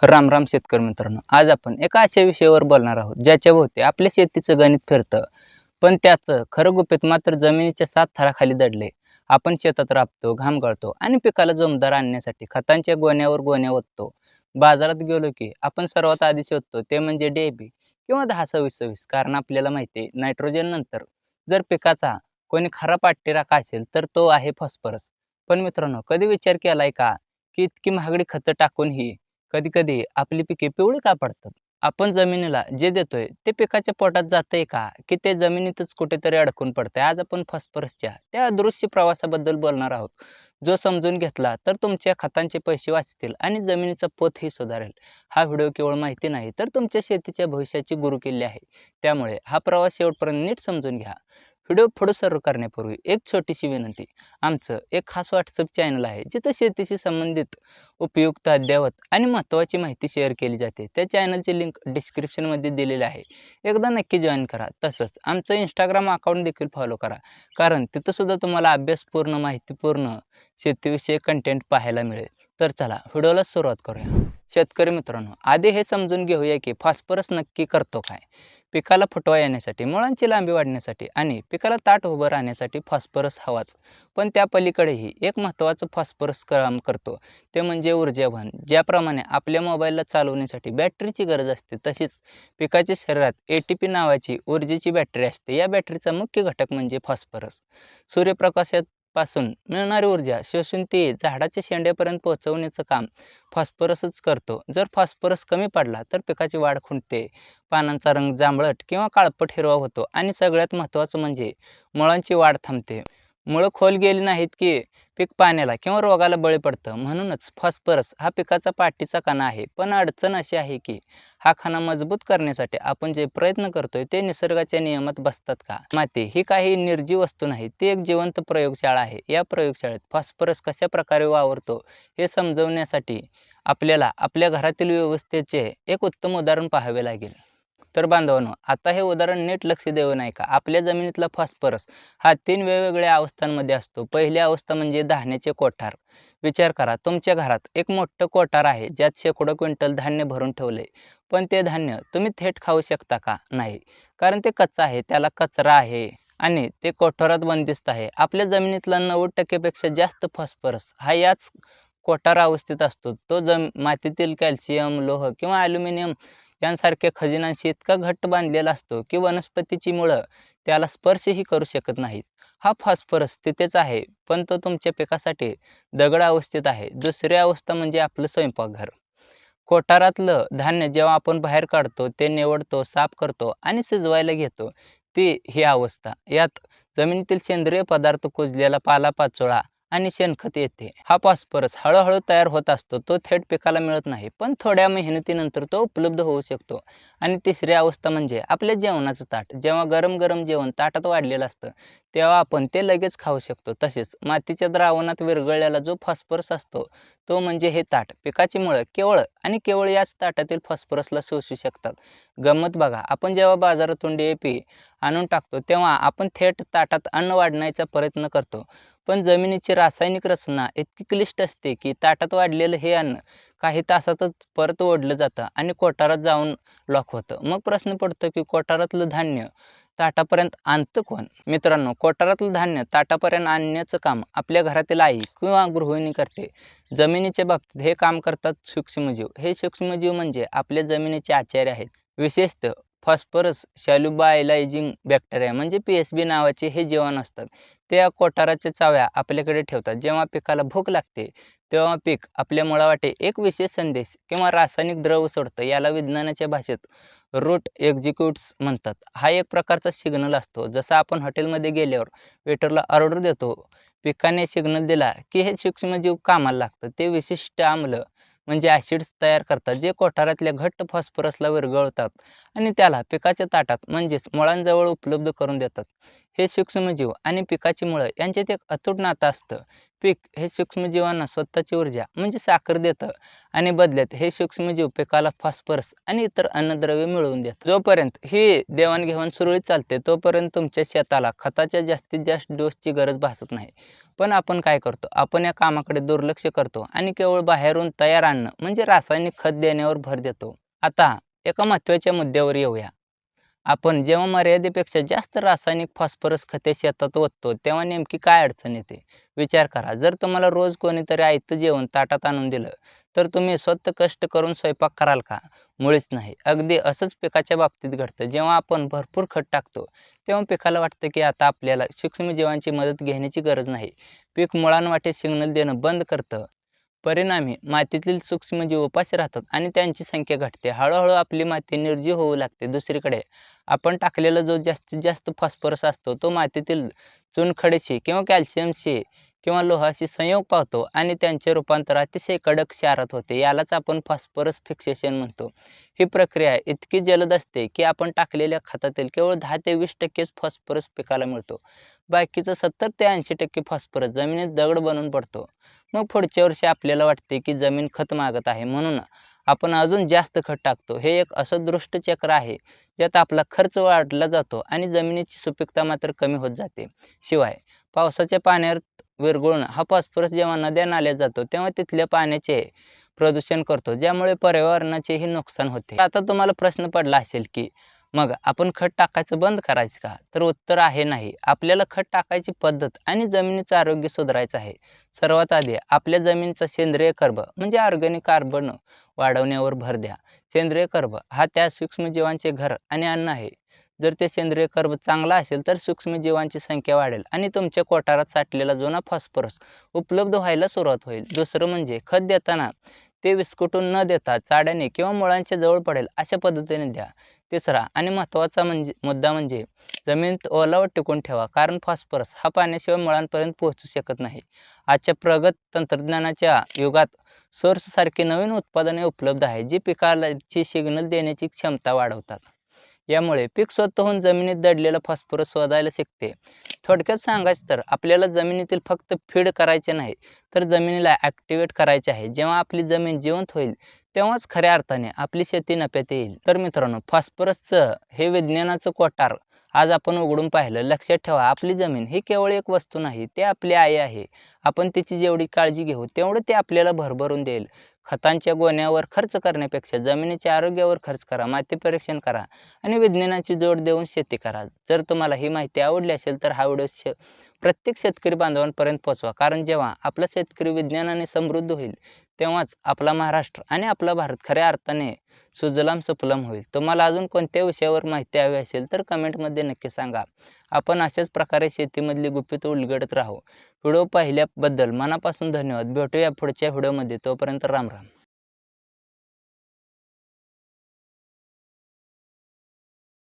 राम राम शेतकरी मित्रांनो, आज आपण एका अशा विषयावर बोलणार आहोत ज्याच्या भोवती आपल्या शेतीचं गणित फिरतं, पण त्याचं खरं गुपित मात्र जमिनीच्या 7 थराखाली दडले. आपण शेतात राबतो, घाम गळतो आणि पिकाला जोमदार आणण्यासाठी खतांच्या गोण्यावर गोण्या ओततो. बाजारात गेलो की आपण सर्वात आधी शोधतो ते म्हणजे DAP किंवा 10-26-26, कारण आपल्याला माहिती आहे नायट्रोजन नंतर जर पिकाचा कोणी खरा पाठीराखा असेल तर तो आहे फॉस्फरस. पण मित्रांनो, कधी विचार केलाय का की इतकी महागडी खतं टाकूनही कधी-कधी आपली पिके पिवळी का पडतात? आपण जमिनीला जे देतोय ते पिकाच्या पोटात जातंय का? की ते जमिनीतच कुठेतरी अडकून पडतंय? आज आपण फॉस्फरसच्या त्या अदृश्य प्रवासाबद्दल बोलणार आहोत. जो समजून घेतला तर तुमच्या खतांचे पैसे वाचतील आणि जमिनीचा पोतही सुधारेल. हा व्हिडिओ केवळ माहिती नाही तर तुमच्या शेतीच्या भविष्याची गुरुकिल्ली आहे. त्यामुळे हा प्रवास शेवटपर्यंत नीट समजून घ्या. व्हिडिओ पुढे सुरू करण्यापूर्वी एक छोटीशी विनंती. आमचं एक खास WhatsApp चॅनल आहे जिथं शेतीशी संबंधित उपयुक्त, अद्ययावत आणि महत्त्वाची माहिती शेअर केली जाते. त्या चॅनलची लिंक डिस्क्रिप्शनमध्ये दिलेली आहे. एकदा नक्की जॉइन करा. तसंच आमचं Instagram अकाउंट देखील फॉलो करा. कारण तिथं सुद्धा तुम्हाला अभ्यासपूर्ण, माहितीपूर्ण शेतीविषयक कंटेंट पाहायला मिळेल. तर चला व्हिडिओला सुरुवात करूया. शेतकरी मित्रांनो, आधी हे समजून घेऊया की फॉस्फरस नक्की करतो काय? पिकाला फुटवा येण्यासाठी, मुळांची लांबी वाढण्यासाठी आणि पिकाला ताट उभं राहण्यासाठी फॉस्फरस हवाच. पण त्या पलीकडेही एक महत्त्वाचं फॉस्फरस काम करतो. ते म्हणजे ऊर्जावाहन. ज्याप्रमाणे आपल्या मोबाईलला चालवण्यासाठी बॅटरीची गरज असते, तशीच पिकाच्या शरीरात ATP नावाची ऊर्जेची बॅटरी असते. या बॅटरीचा मुख्य घटक म्हणजे फॉस्फरस. सूर्यप्रकाशापासून मिळणारी ऊर्जा शोषून ती झाडाच्या शेंड्यापर्यंत पोहोचवण्याचं काम फॉस्फरसच करतो. जर फॉस्फरस कमी पडला तर पिकाची वाढ खुंटते, पानांचा रंग जांभळट किंवा काळपट हिरवा होतो आणि सगळ्यात महत्त्वाचं म्हणजे मुळांची वाढ थांबते. मुळं खोल गेली नाहीत की पीक पाण्याला किंवा रोगाला बळी पडतं. म्हणूनच फॉस्फरस हा पिकाचा पाठीचा कणा आहे. पण अडचण अशी आहे की हा कणा मजबूत करण्यासाठी आपण जे प्रयत्न करतोय ते निसर्गाच्या नियमात बसतात का? माती ही काही निर्जीव वस्तू नाही, ती एक जिवंत प्रयोगशाळा आहे. या प्रयोगशाळेत फॉस्फरस कशा प्रकारे वावरतो हे समजवण्यासाठी आपल्याला आपल्या घरातील व्यवस्थेचे एक उत्तम उदाहरण पाहावे लागेल. तर बांधवांनो, आता हे उदाहरण नीट लक्ष देऊन ऐका. आपल्या जमिनीतला फॉस्फरस हा 3 वेगवेगळ्या अवस्थांमध्ये असतो. पहिली अवस्था म्हणजे धान्याचे कोठार. विचार करा, तुमच्या घरात एक मोठं कोठार आहे ज्यात शेकडो क्विंटल धान्य भरून ठेवले. पण ते धान्य तुम्ही थेट खाऊ शकता का? नाही. कारण ते कच्चं आहे, त्याला कचरा आहे आणि ते कोठारात बंदिस्त आहे. आपल्या जमिनीतला 90% पेक्षा जास्त फॉस्फरस हा याच कोठार अवस्थेत असतो. तो मातीतील कॅल्शियम, लोह किंवा ॲल्युमिनियम यांसारख्या खजिन्यांशी इतका घट्ट बांधलेला असतो की वनस्पतीची मुळं त्याला स्पर्शही करू शकत नाहीत. हा फॉस्फरस तिथेच आहे, पण तो तुमच्या पिकासाठी दगड अवस्थेत आहे. दुसरी अवस्था म्हणजे आपलं स्वयंपाकघर. कोठारातलं धान्य जेव्हा आपण बाहेर काढतो, ते निवडतो, साफ करतो आणि शिजवायला घेतो, ती ही अवस्था. यात जमिनीतील सेंद्रिय पदार्थ, कुजलेला पालापाचोळा आणि शेणखत येते. हा फॉस्फरस हळूहळू तयार होत असतो. तो थेट पिकाला मिळत नाही, पण थोड्या मेहनतीनंतर तो उपलब्ध होऊ शकतो. आणि तिसरी अवस्था म्हणजे आपल्या जेवणाचं ताट. जेव्हा गरम-गरम जेवण ताटात वाढलेलं असतं, तेव्हा आपण ते लगेच खाऊ शकतो. तसेच मातीच्या द्रावणात विरघळलेला जो फॉस्फरस असतो, तो म्हणजे हे ताट. पिकाची मुळं केवळ आणि केवळ याच ताटातील फॉस्फरसला शोषू शकतात. गंमत बघा, आपण जेव्हा बाजारातून DAP आणून टाकतो, तेव्हा आपण थेट ताटात अन्न वाढण्याचा प्रयत्न करतो. पण जमिनीची रासायनिक रचना इतकी क्लिष्ट असते की ताटात वाढलेलं हे अन्न काही तासातच परत ओढलं जातं आणि कोठारात जाऊन लॉक होतं. मग प्रश्न पडतो की कोठारातलं धान्य ताटापर्यंत आणतं कोण? मित्रांनो, कोठारातलं धान्य ताटापर्यंत आणण्याचं काम आपल्या घरातील आई किंवा गृहिणी करते. जमिनीच्या बाबतीत हे काम करतात सूक्ष्मजीव. हे सूक्ष्मजीव म्हणजे आपल्या जमिनीचे आचार्य आहेत. विशेषतः फॉस्फरस सॉल्युबायलायझिंग बॅक्टेरिया म्हणजे PSB नावाचे हे जीवाणू असतात. ते या कोठाराच्या चाव्या आपल्याकडे ठेवतात. जेव्हा पिकाला भूक लागते, तेव्हा पीक आपल्या मुळावाटे एक विशेष संदेश किंवा रासायनिक द्रव सोडतं. याला विज्ञानाच्या भाषेत रूट एक्झिक्युट्स म्हणतात. हा एक प्रकारचा सिग्नल असतो. जसं आपण हॉटेलमध्ये गेल्यावर वेटरला ऑर्डर देतो, पिकाने सिग्नल दिला की हे सूक्ष्मजीव कामाला लागतात. ते विशिष्ट आम्ल म्हणजे ॲसिड्स तयार करतात, जे कोठारातल्या घट्ट फॉस्फरसला विरघळवतात आणि त्याला पिकाच्या ताटात म्हणजेच मुळांजवळ उपलब्ध करून देतात. हे सूक्ष्मजीव आणि पिकाची मुळं यांच्यात एक अतूट नातं असतं. पीक हे सूक्ष्मजीवांना स्वतःची ऊर्जा म्हणजे साखर देतं आणि बदल्यात हे सूक्ष्मजीव पिकाला फॉस्फरस आणि इतर अन्नद्रव्ये मिळवून देतात. जोपर्यंत ही देवाणघेवाण सुरळीत चालते तोपर्यंत तुमच्या शेताला खताच्या जास्तीत जास्त डोसची गरज भासत नाही. पण आपण काय करतो, आपण या कामाकडे दुर्लक्ष करतो आणि केवळ बाहेरून तयार अन्न म्हणजे रासायनिक खत देण्यावर भर देतो. आता एका महत्त्वाच्या मुद्द्यावर येऊया. आपण जेव्हा मर्यादेपेक्षा जास्त रासायनिक फॉस्फरस खते शेतात ओततो तेव्हा नेमकी काय अडचण येते? विचार करा. जर तुम्हाला रोज कोणीतरी आयतं जेवण ताटात आणून दिलं, तर तुम्ही स्वतः कष्ट करून स्वयंपाक कराल का? मुळीच नाही. अगदी असंच पिकाच्या बाबतीत घडतं. जेव्हा आपण भरपूर खत टाकतो, तेव्हा पिकाला वाटतं की आता आपल्याला सूक्ष्मजीवांची मदत घेण्याची गरज नाही. पीक मुळांवाटे सिग्नल देणं बंद करतं. परिणामी मातीतील सूक्ष्मजीव उपाशी राहतात आणि त्यांची संख्या घटते. हळूहळू आपली माती निर्जीव होऊ लागते. दुसरीकडे आपण टाकलेला जो जास्तीत जास्त फॉस्फरस असतो तो मातीतील चुनखडीशी किंवा कॅल्शियमशी किंवा लोहाशी संयोग पावतो आणि त्यांचे रूपांतर अतिशय कडक क्षारात होते. यालाच आपण फॉस्फरस फिक्सेशन म्हणतो. ही प्रक्रिया इतकी जलद असते की आपण टाकलेल्या खतातील केवळ 10 ते 20% फॉस्फरस पिकाला मिळतो. बाकीचं 70 ते 80% फॉस्फरस जमिनीत दगड बनून पडतो. मग पुढच्या वर्षी आपल्याला वाटते की जमीन खत मागत आहे म्हणून आपण अजून जास्त खत टाकतो. हे एक असं दृष्ट चक्र आहे ज्यात आपला खर्च वाढला जातो आणि जमिनीची सुपीकता मात्र कमी होत जाते. शिवाय पावसाच्या पाण्यात विरघळून हा फॉस्फरस जेव्हा नद्या नाल्यात जातो तेव्हा तिथल्या पाण्याचे प्रदूषण करतो, ज्यामुळे पर्यावरणाचेही नुकसान होते. आता तुम्हाला प्रश्न पडला असेल की मग आपण खत टाकायचं बंद करायचं का? तर उत्तर आहे नाही. आपल्याला खत टाकायची पद्धत आणि जमिनीचं आरोग्य सुधारायचं आहे. सर्वात आधी आपल्या जमिनीचा सेंद्रिय कर्ब म्हणजे ऑर्गॅनिक कार्बन वाढवण्यावर भर द्या. सेंद्रिय कर्ब हा त्या सूक्ष्मजीवांचे घर आणि अन्न आहे. जर ते सेंद्रिय कर्ब चांगला असेल तर सूक्ष्मजीवांची संख्या वाढेल आणि तुमच्या कोठारात साठलेला जुना फॉस्फरस उपलब्ध व्हायला सुरुवात होईल. दुसरं म्हणजे खत देताना ते विस्कटून न देता चाड्याने किंवा मुळांच्या जवळ पडेल अशा पद्धतीने द्या. तिसरा आणि महत्त्वाचा मुद्दा म्हणजे जमिनीत ओलावा टिकवून ठेवा, कारण फॉस्फरस हा पाण्याशिवाय मुळांपर्यंत पोहोचू शकत नाही. आजच्या प्रगत तंत्रज्ञानाच्या युगात सारखी नवीन उत्पादने उपलब्ध आहेत जी पिकाची सिग्नल देण्याची क्षमता वाढवतात. यामुळे पीक स्वतःहून जमिनीत दडलेला फॉस्फरस शोधायला शिकते. थोडक्यात सांगायचं तर आपल्याला जमिनीतील फक्त फीड करायचे नाही, तर जमिनीला ॲक्टिवेट करायचे आहे. जेव्हा आपली जमीन जिवंत होईल तेव्हाच खऱ्या अर्थाने आपली शेती नफ्यात येईल. तर मित्रांनो, फॉस्फरसचं हे विज्ञानाचं कोठार आज आपण उघडून पाहिलं. लक्षात ठेवा, आपली जमीन ही केवळ एक वस्तू नाही, ती आपली आई आहे. आपण तिची जेवढी काळजी घेऊ तेवढं ती आपल्याला भरभरून देईल. खतांच्या गोण्यावर खर्च करण्यापेक्षा जमिनीच्या आरोग्यावर खर्च करा, माती परीक्षण करा आणि विज्ञानाची जोड देऊन शेती करा. जर तुम्हाला ही माहिती आवडली असेल तर हा व्हिडिओ प्रत्येक शेतकरी बांधवांपर्यंत पोहोचवा, कारण जेव्हा आपला शेतकरी विज्ञानाने समृद्ध होईल तेव्हाच आपला महाराष्ट्र आणि आपला भारत खऱ्या अर्थाने सुजलाम सुफलाम होईल. तुम्हाला अजून कोणत्या विषयावर माहिती हवी असेल तर कमेंटमध्ये नक्की सांगा. आपण अशाच प्रकारे शेतीमधली गुपित उलगडत राहू. व्हिडिओ पाहिल्याबद्दल मनापासून धन्यवाद. भेटूया पुढच्या व्हिडिओमध्ये. तोपर्यंत राम राम.